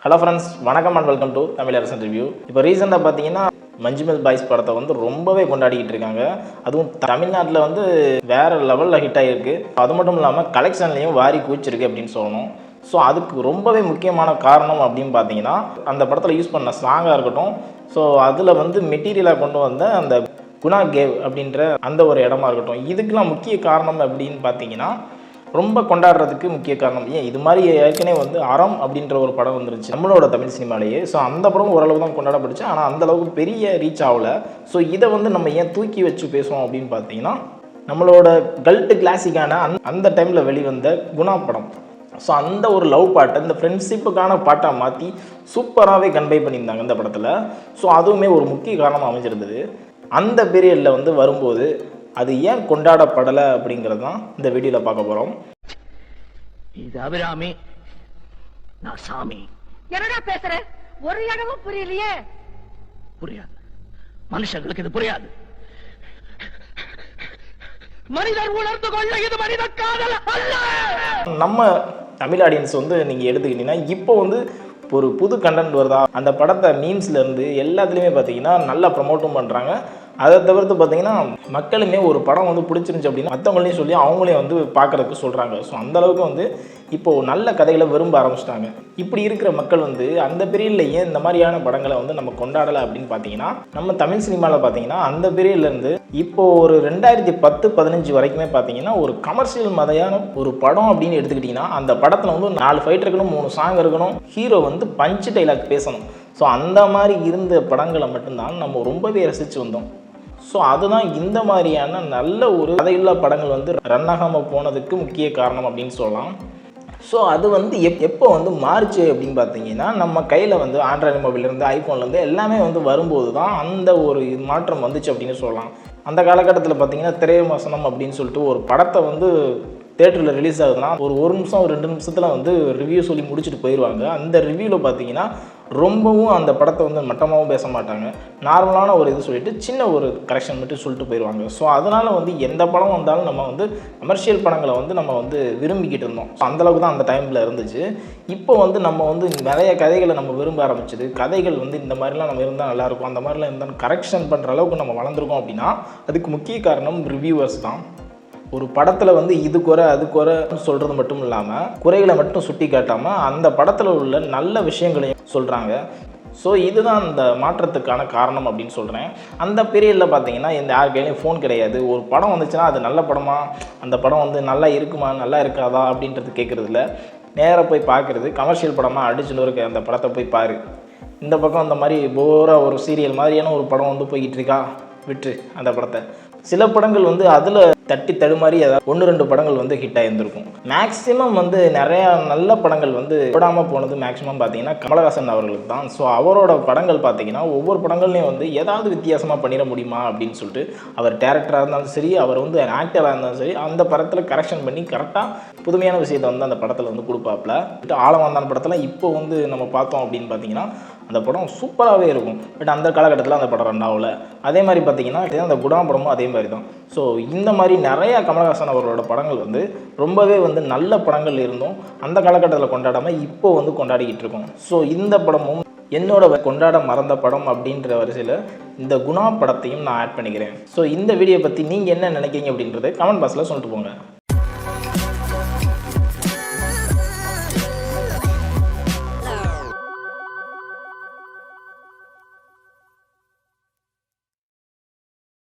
Hello friends, வணக்கம் and welcome to Tamil அரசன் review. இப்போ ரீசெண்டாக பார்த்தீங்கன்னா மஞ்சுமல் பாய்ஸ் படத்தை வந்து ரொம்பவே கொண்டாடிக்கிட்டு இருக்காங்க. அதுவும் தமிழ்நாட்டில் வந்து வேறு லெவலில் ஹிட் ஆகிருக்கு. அது மட்டும் இல்லாமல் கலெக்ஷன்லேயும் வாரி குவிச்சிருக்கு அப்படின்னு சொல்லணும். ஸோ அதுக்கு ரொம்பவே முக்கியமான காரணம் அப்படின்னு பார்த்தீங்கன்னா அந்த படத்தில் யூஸ் பண்ண சாங்காக இருக்கட்டும், ஸோ அதில் வந்து மெட்டீரியலாக கொண்டு வந்த அந்த குணா கேவ் அப்படின்ற அந்த ஒரு இடமா இருக்கட்டும். இதுக்கெலாம் முக்கிய காரணம் அப்படின்னு பார்த்தீங்கன்னா ரொம்ப கொண்டாடுறதுக்கு முக்கிய காரணம் இது மாதிரி ஏற்கனவே வந்து அறம் அப்படின்ற ஒரு படம் வந்துருச்சு நம்மளோட தமிழ் சினிமாலேயே. ஸோ அந்த படம் ஓரளவு தான் கொண்டாடப்பட்டுச்சு, ஆனால் அந்தளவுக்கு பெரிய ரீச் ஆகலை. ஸோ இதை வந்து நம்ம ஏன் தூக்கி வச்சு பேசுவோம் அப்படின்னு பார்த்தீங்கன்னா நம்மளோட கல்ட்டு கிளாசிக்கான அந்த டைமில் வெளிவந்த குணா படம். ஸோ அந்த ஒரு லவ் பாட்டை இந்த ஃப்ரெண்ட்ஷிப்புக்கான பாட்டாக மாற்றி சூப்பராகவே கன்வே பண்ணியிருந்தாங்க இந்த படத்தில். ஸோ அதுவுமே ஒரு முக்கிய காரணமாக அமைஞ்சிருந்தது. அந்த பீரியடில் வந்து வரும்போது அது ஏன் கொண்டாடப்படலை அப்படிங்கிறது தான் இந்த வீடியோவில் பார்க்க போகிறோம். இது அபிராமி, நான் சாமி. என்னடா பேசுற? ஒரு இடமும் புரியலையே. புரியாது, மனுஷங்களுக்கு இது புரியாது. மனிதர் உணர்ந்து கொள்ள இது மனித காதல் அல்ல. நம்ம தமிழ் ஆடியன்ஸ் வந்து நீங்கள் எடுத்துக்கிட்டீங்கன்னா இப்போ வந்து ஒரு புது கண்டென்ட் வருதா, அந்த படத்தை மீம்ஸ்லேருந்து எல்லாத்துலேயுமே பார்த்தீங்கன்னா நல்லா ப்ரமோட்டும் பண்ணுறாங்க. அதை தவிர்த்து பார்த்தீங்கன்னா மக்களுமே ஒரு படம் வந்து பிடிச்சிருந்துச்சு அப்படின்னா மற்றவங்களையும் சொல்லி அவங்களையும் வந்து பார்க்குறதுக்கு சொல்கிறாங்க. ஸோ அந்தளவுக்கு வந்து இப்போது நல்ல கதைகளை விரும்ப ஆரம்பிச்சிட்டாங்க. இப்படி இருக்கிற மக்கள் வந்து அந்த பீரியட்லேயே இந்த மாதிரியான படங்களை வந்து நம்ம கொண்டாடலை அப்படின்னு பார்த்தீங்கன்னா நம்ம தமிழ் சினிமாவில் பார்த்தீங்கன்னா அந்த பீரியட்லேருந்து இப்போது ஒரு 2010-15 வரைக்குமே பார்த்தீங்கன்னா ஒரு கமர்ஷியல் மாதிரியான ஒரு படம் அப்படின்னு எடுத்துக்கிட்டிங்கன்னா அந்த படத்தில் வந்து 4 ஃபைட் இருக்கணும், 3 சாங் இருக்கணும், ஹீரோ வந்து பஞ்ச் டைலாக் பேசணும். ஸோ அந்த மாதிரி இருந்த படங்களை மட்டும்தான் நம்ம ரொம்பவே ரசித்து வந்தோம். ஸோ அதுதான் இந்த மாதிரியான நல்ல ஒரு கதையுள்ள படங்கள் வந்து ரன் ஆகாமல் போனதுக்கு முக்கிய காரணம் அப்படின்னு சொல்லலாம். ஸோ அது வந்து எப்போ வந்து மாறுச்சு அப்படின்னு பார்த்தீங்கன்னா நம்ம கையில் வந்து ஆண்ட்ராய்டு மொபைல்லேருந்து ஐஃபோன்லேருந்து எல்லாமே வந்து வரும்போது தான் அந்த ஒரு மாற்றம் வந்துச்சு அப்படின்னு சொல்லலாம். அந்த காலகட்டத்தில் பார்த்தீங்கன்னா திரைவசனம் அப்படின்னு சொல்லிட்டு ஒரு படத்தை வந்து தேட்டரில் ரிலீஸ் ஆகுதுன்னா ஒரு நிமிஷம் 2 நிமிஷத்தில் வந்து ரிவ்யூ சொல்லி முடிச்சுட்டு போயிடுவாங்க. அந்த ரிவ்யூவில் பார்த்தீங்கன்னா ரொம்பவும் அந்த படத்தை வந்து மட்டமாகவும் பேச மாட்டாங்க. நார்மலான ஒரு இது சொல்லிவிட்டு சின்ன ஒரு கரெக்ஷன் மட்டும் சொல்லிட்டு போயிடுவாங்க. ஸோ அதனால் வந்து எந்த படம் வந்தாலும் நம்ம வந்து கமர்ஷியல் படங்களை வந்து நம்ம வந்து விரும்பிக்கிட்டு இருந்தோம். ஸோ அந்தளவுக்கு தான் அந்த டைமில் இருந்துச்சு. இப்போ வந்து நம்ம வந்து நிறைய கதைகளை நம்ம விரும்ப ஆரம்பிச்சது. கதைகள் வந்து இந்த மாதிரிலாம் நம்ம இருந்தால் நல்லாயிருக்கும், அந்த மாதிரிலாம் இருந்தால் கரெக்ஷன் பண்ணுற அளவுக்கு நம்ம வளர்ந்துருக்கோம் அப்படின்னா அதுக்கு முக்கிய காரணம் ரிவ்யூவர்ஸ் தான். ஒரு படத்தில் வந்து இது குறை அது குறை சொல்கிறது மட்டும் இல்லாமல் குறைகளை மட்டும் சுட்டி காட்டாமல் அந்த படத்தில் உள்ள நல்ல விஷயங்களையும் சொல்கிறாங்க. ஸோ இதுதான் அந்த மாற்றத்துக்கான காரணம் அப்படின்னு சொல்கிறேன். அந்த பீரியடில் பார்த்தீங்கன்னா இந்த யார் கையிலையும் ஃபோன் கிடையாது. ஒரு படம் வந்துச்சுன்னா அது நல்ல படமா, அந்த படம் வந்து நல்லா இருக்குமா நல்லா இருக்காதா அப்படின்றது கேட்குறதில்ல. நேராக போய் பார்க்குறது கமர்ஷியல் படமாக அடிச்சுன்னு இருக்க அந்த படத்தை போய் பாரு. இந்த பக்கம் அந்த மாதிரி போராக ஒரு சீரியல் மாதிரியான ஒரு படம் வந்து போய்கிட்டு இருக்கா, விட்டு அந்த படத்தை. சில படங்கள் வந்து அதில் தட்டி தடுமாறி ஏதாவது 1-2 படங்கள் வந்து ஹிட் ஆகியிருந்திருக்கும். மேக்ஸிமம் வந்து நிறையா நல்ல படங்கள் வந்து விடாமல் போனது மேக்ஸிமம் பார்த்தீங்கன்னா கமலஹாசன் அவர்களுக்கு தான். ஸோ அவரோட படங்கள் பார்த்தீங்கன்னா ஒவ்வொரு படங்கள்லையும் வந்து ஏதாவது வித்தியாசமாக பண்ணிட முடியுமா அப்படின்னு சொல்லிட்டு அவர் டேரக்டராக இருந்தாலும் சரி, அவர் வந்து ஆக்டராக இருந்தாலும் சரி, அந்த படத்தில் கரெக்ஷன் பண்ணி கரெக்டாக புதுமையான விஷயத்தை வந்து அந்த படத்தில் வந்து கொடுப்பாப்புல. ஆழவந்தான் படத்தில் இப்போ வந்து நம்ம பார்த்தோம் அப்படின்னு பார்த்தீங்கன்னா அந்த படம் சூப்பராகவே இருக்கும். பட் அந்த காலகட்டத்தில் அந்த படம் ரன் ஆகலை. அதே மாதிரி பார்த்தீங்கன்னா அந்த குணா படமும் அதே மாதிரி தான். ஸோ இந்த மாதிரி நிறையா கமலஹாசன் அவர்களோட படங்கள் வந்து ரொம்பவே வந்து நல்ல படங்கள் இருந்தும் அந்த காலகட்டத்தில் கொண்டாடாமல் இப்போ வந்து கொண்டாடிக்கிட்டு இருக்கோம். ஸோ இந்த படமும் என்னோட கொண்டாட மறந்த படம் அப்படின்ற வரிசையில் இந்த குணா படத்தையும் நான் ஆட் பண்ணிக்கிறேன். ஸோ இந்த வீடியோ பற்றி நீங்கள் என்ன நினைக்கிறீங்க அப்படின்றத கமெண்ட் பாக்ஸில் சொல்லிட்டு போங்க.